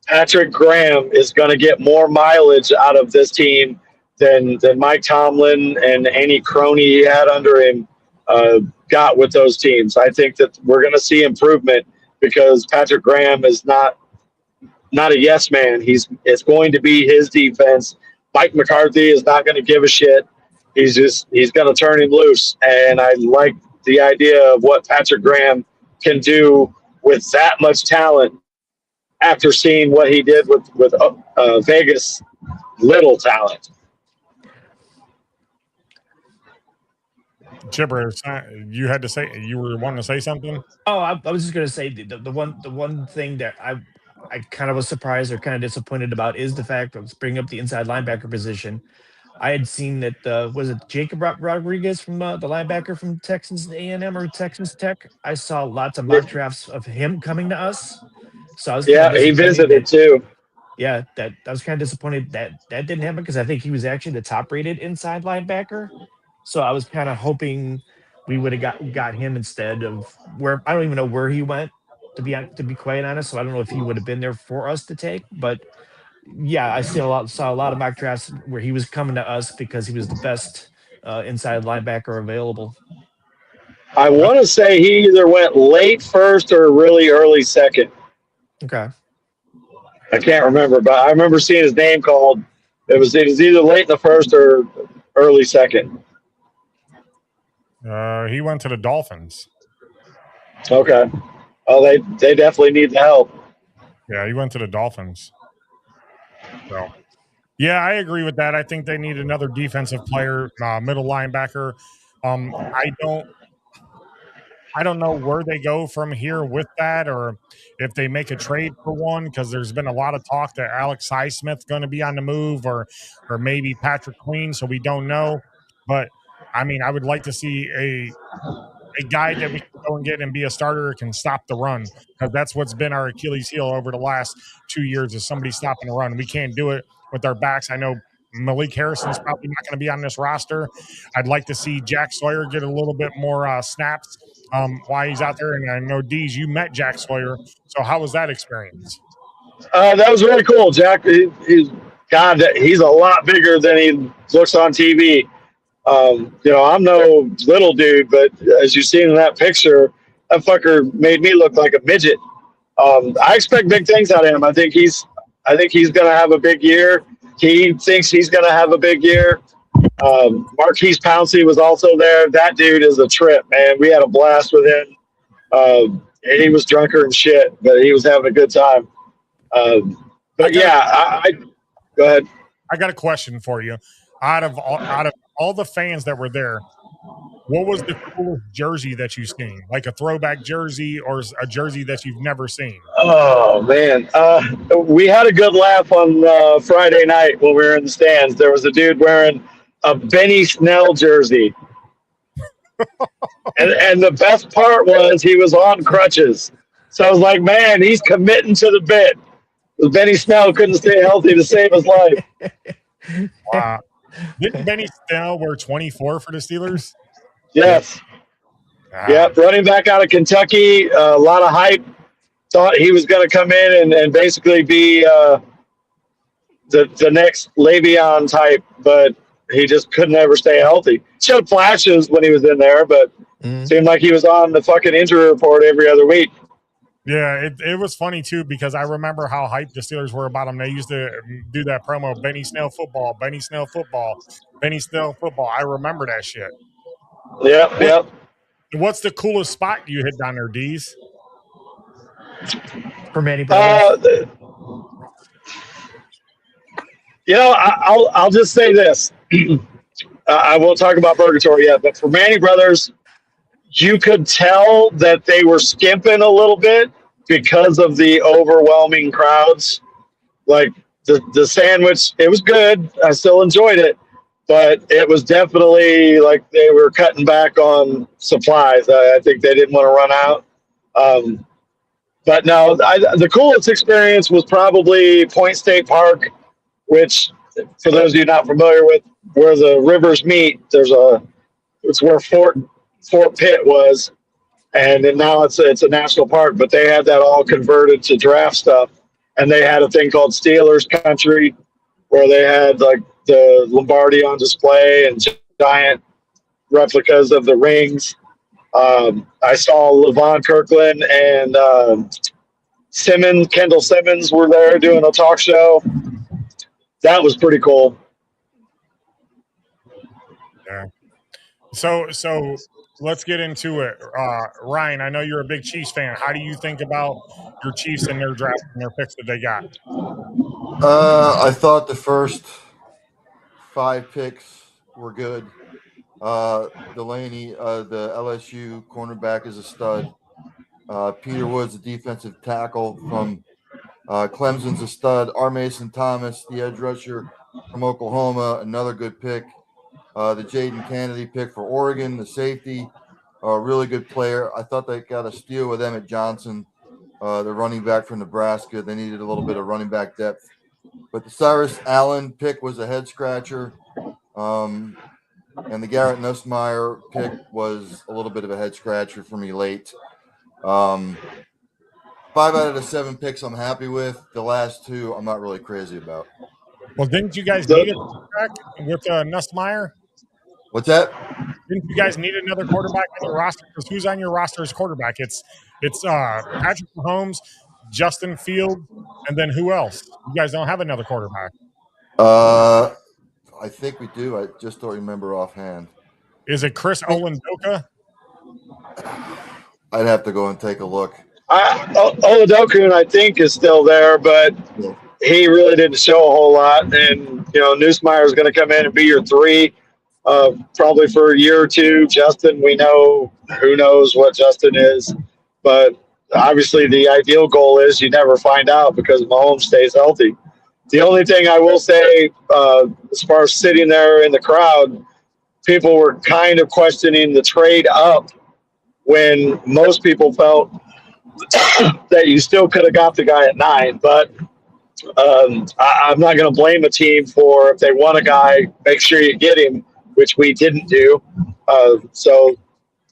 Patrick Graham is going to get more mileage out of this team than Mike Tomlin and any crony he had under him got with those teams. I think that we're going to see improvement because Patrick Graham is not a yes man. It's going to be his defense. Mike McCarthy is not going to give a shit. He's going to turn him loose. And I like the idea of what Patrick Graham can do with that much talent after seeing what he did with Vegas, little talent. Chipper, you had to say, you were wanting to say something? Oh, I was just gonna say the one thing that I kind of was surprised or kind of disappointed about is the fact of bringing up the inside linebacker position. I had seen that was it Jacob Rodriguez from the linebacker from Texas A&M or Texas Tech. I saw lots of mock drafts of him coming to us. So I was he visited too. Yeah, that I was kind of disappointed that didn't happen because I think he was actually the top rated inside linebacker. So I was kind of hoping we would have got him instead of where I don't even know where he went to be quite honest. So I don't know if he would have been there for us to take, but yeah, I saw a lot of mock drafts where he was coming to us because he was the best inside linebacker available. I want to say he either went late first or really early second. Okay. I can't remember, but I remember seeing his name called. It was either late in the first or early second. He went to the Dolphins. Okay. Oh, they definitely need the help. Yeah, he went to the Dolphins. So, yeah, I agree with that. I think they need another defensive player, middle linebacker. I don't know where they go from here with that, or if they make a trade for one, because there's been a lot of talk that Alex Highsmith's going to be on the move, or maybe Patrick Queen. So we don't know. But I mean, I would like to see a guy that we can go and get and be a starter can stop the run, because that's what's been our Achilles heel over the last 2 years is somebody stopping the run. We can't do it with our backs. I know Malik Harrison's probably not going to be on this roster. I'd like to see Jack Sawyer get a little bit more snaps while he's out there. And I know, Dees, you met Jack Sawyer. So how was that experience? That was really cool. Jack, he's a lot bigger than he looks on TV. I'm no little dude, but as you've seen in that picture, that fucker made me look like a midget. I expect big things out of him. I think he's going to have a big year. He thinks he's going to have a big year. Marquise Pouncey was also there. That dude is a trip, man. We had a blast with him. He was drunker and shit, but he was having a good time. But yeah, go ahead. I got a question for you. Out of all the fans that were there, what was the coolest jersey that you've seen? Like a throwback jersey or a jersey that you've never seen? Oh, man. We had a good laugh on Friday night when we were in the stands. There was a dude wearing a Benny Snell jersey. and the best part was he was on crutches. So I was like, man, he's committing to the bit. Benny Snell couldn't stay healthy to save his life. Wow. Didn't Benny Snell wear 24 for the Steelers? Yes. Yep, running back out of Kentucky, a lot of hype. Thought he was going to come in and basically be the next Le'Veon type, but he just couldn't ever stay healthy. Showed flashes when he was in there, but seemed like he was on the fucking injury report every other week. Yeah, it was funny, too, because I remember how hyped the Steelers were about him. They used to do that promo, Benny Snell football, Benny Snell football, Benny Snell football. I remember that shit. Yep. What's the coolest spot you hit down there, Dees? For Manny Brothers. I'll just say this. I won't talk about Purgatory yet, but for Manny Brothers, you could tell that they were skimping a little bit because of the overwhelming crowds. Like the sandwich, it was good. I still enjoyed it, but it was definitely like they were cutting back on supplies. I think they didn't want to run out. But no, the coolest experience was probably Point State Park, which, for those of you not familiar with where the rivers meet, it's where Fort Fort Pitt was, and then now it's a national park. But they had that all converted to draft stuff, and they had a thing called Steelers Country, where they had like the Lombardi on display and giant replicas of the rings. I saw Levon Kirkland and Kendall Simmons were there doing a talk show. That was pretty cool. Yeah. So let's get into it. Ryan, I know you're a big Chiefs fan. How do you think about your Chiefs and their draft and their picks that they got? I thought the first 5 picks were good. Delaney, the LSU cornerback, is a stud. Peter Woods, the defensive tackle from Clemson's a stud. R. Mason Thomas, the edge rusher from Oklahoma, another good pick. The Jaden Kennedy pick for Oregon, the safety, a really good player. I thought they got a steal with Emmett Johnson, the running back from Nebraska. They needed a little bit of running back depth. But the Cyrus Allen pick was a head scratcher. And the Garrett Nussmeier pick was a little bit of a head scratcher for me late. 5 out of the 7 picks I'm happy with. The last 2 I'm not really crazy about. Well, didn't you guys need a quarterback with Nussmeier? What's that? Didn't you guys need another quarterback on your roster? Because who's on your roster as quarterback? It's Patrick Mahomes, Justin Fields, and then who else? You guys don't have another quarterback. I think we do. I just don't remember offhand. Is it Chris Olendoka? I'd have to go and take a look. Oladokun, I think, is still there, but he really didn't show a whole lot. And, Nussmeier is going to come in and be your 3 probably for a year or 2. Justin, we know who knows what Justin is. But obviously the ideal goal is you never find out because Mahomes stays healthy. The only thing I will say, as far as sitting there in the crowd, people were kind of questioning the trade up when most people felt that you still could have got the guy at 9. But I'm not going to blame a team for if they want a guy, make sure you get him, which we didn't do. So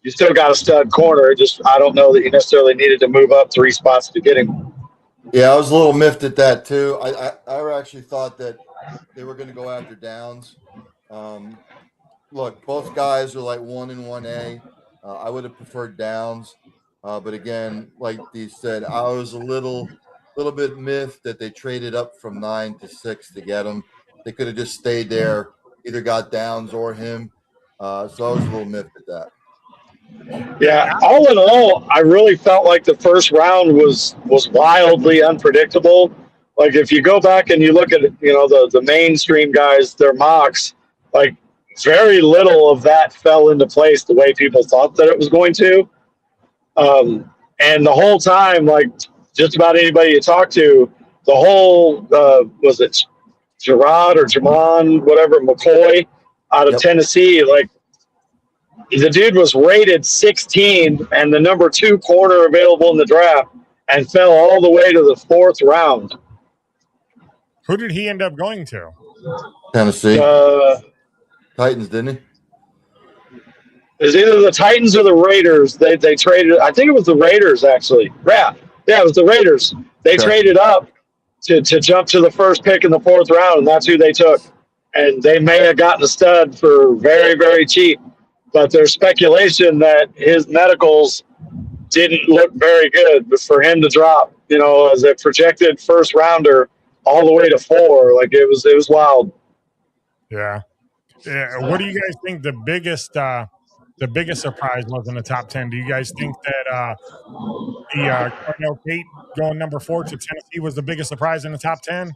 you still got a stud corner. Just I don't know that you necessarily needed to move up 3 spots to get him. Yeah, I was a little miffed at that too. I actually thought that they were going to go after Downs. Look, both guys are like 1 and 1A. I would have preferred Downs, but again, like Dee said, I was a little bit miffed that they traded up from 9 to 6 to get him. They could have just stayed there, either got Downs or him. So I was a little miffed at that. Yeah, all in all, I really felt like the first round was wildly unpredictable. Like if you go back and you look at the mainstream guys, their mocks, like very little of that fell into place the way people thought that it was going to. And the whole time, like just about anybody you talk to, the whole was it Gerard or Jamon, whatever, McCoy out of Tennessee, like. The dude was rated 16 and the number 2 corner available in the draft and fell all the way to the 4th round. Who did he end up going to? Tennessee. Titans, didn't he? It was either the Titans or the Raiders. They traded. I think it was the Raiders, actually. Yeah, it was the Raiders. They traded up to jump to the first pick in the 4th round, and that's who they took. And they may have gotten a stud for very, very cheap. But there's speculation that his medicals didn't look very good. But for him to drop, as a projected first rounder all the way to 4, like it was wild. Yeah. What do you guys think the biggest surprise was in the top 10? Do you guys think that the Cardinal Tate going number 4 to Tennessee was the biggest surprise in the top 10?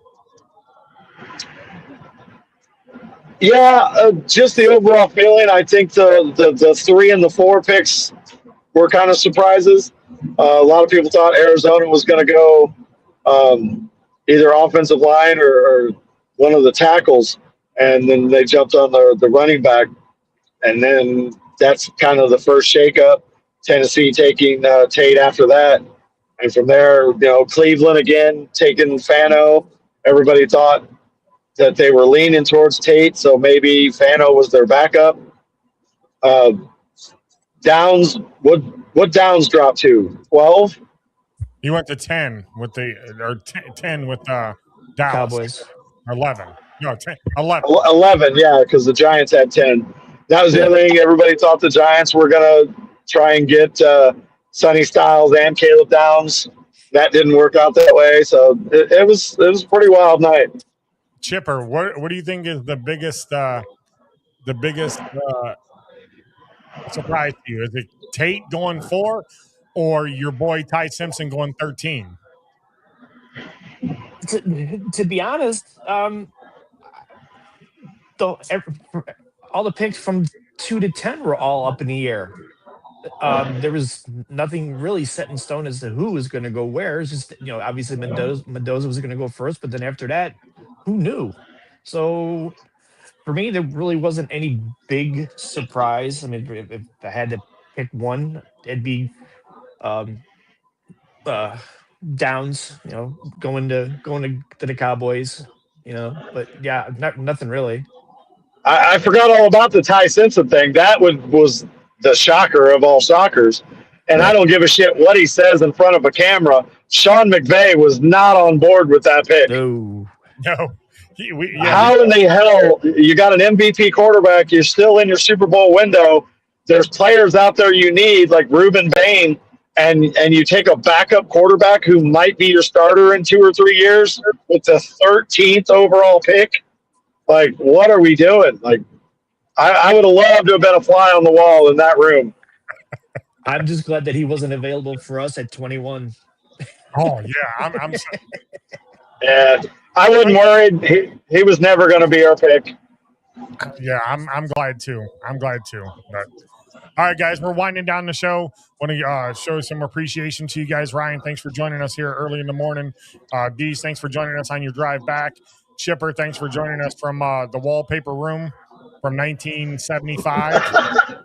Yeah, just the overall feeling. I think the 3 and the 4 picks were kind of surprises. A lot of people thought Arizona was going to go either offensive line or one of the tackles, and then they jumped on the running back. And then that's kind of the first shakeup. Tennessee taking Tate after that. And from there, Cleveland again taking Fano. Everybody thought that they were leaning towards Tate, so maybe Fano was their backup. Downs, what Downs dropped to? 12? He went to 10 with the or 10 with Dallas. Cowboys. 11. No, 10, 11. 11, yeah, because the Giants had 10. That was the other thing. Everybody thought the Giants were going to try and get Sonny Styles and Caleb Downs. That didn't work out that way. So it was a pretty wild night. Chipper, what do you think is the biggest surprise to you? Is it Tate going 4 or your boy Ty Simpson going 13? To be honest, all the picks from 2 to 10 were all up in the air. There was nothing really set in stone as to who was going to go where. It's just, obviously Mendoza was going to go first, but then after that, who knew? So for me, there really wasn't any big surprise. I mean, if I had to pick one, it'd be Downs, going to the Cowboys, but yeah, nothing really. I forgot all about the Ty Simpson thing. That was the shocker of all shockers. And I don't give a shit what he says in front of a camera. Sean McVay was not on board with that pick. No. How in the hell you got an MVP quarterback? You're still in your Super Bowl window. There's players out there you need, like Reuben Bain, and you take a backup quarterback who might be your starter in 2 or 3 years with the 13th overall pick. Like, what are we doing? Like, I would have loved to have been a fly on the wall in that room. I'm just glad that he wasn't available for us at 21. Oh yeah, I'm Yeah, I wasn't worried. He was never going to be our pick. Yeah, I'm glad too. But all right, guys, we're winding down the show. Want to show some appreciation to you guys. Ryan, thanks for joining us here early in the morning. Dees, thanks for joining us on your drive back. Chipper, thanks for joining us from the wallpaper room from 1975.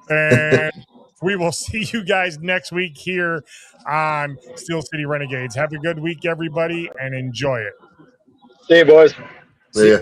And we will see you guys next week here on Steel City Renegades. Have a good week, everybody, and enjoy it. See you, boys. See ya.